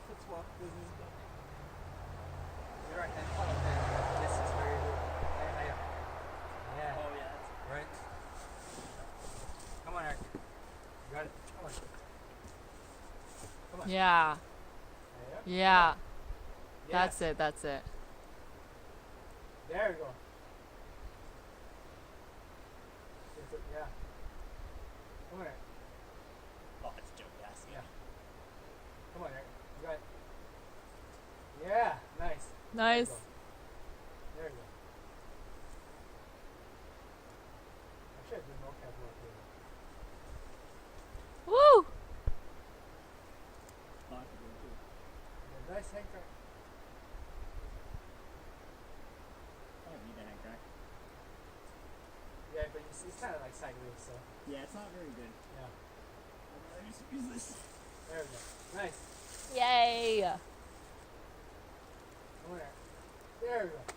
Let's walk with me. You're right. And follow the distance very good. Yeah. Oh yeah, that's Right. Come on, Eric. You got it. Come on. Come on. Yeah. There. Yeah. Yes. That's it. That's it. There you go. Yeah. Come on, Eric. oh, it's Joe Gassi. Yeah. Come on, Eric. You got it. Yeah. Nice. Nice. There you go. I should have done more cab work here. Woo! Oh, I could do it too. Yeah, nice hang track. I don't need a hang track. Yeah, but it's kind of like sideways, so Yeah, it's not very good. yeah. I'd rather just use this. There we go. Nice. Yay! Come on, Eric. There we go.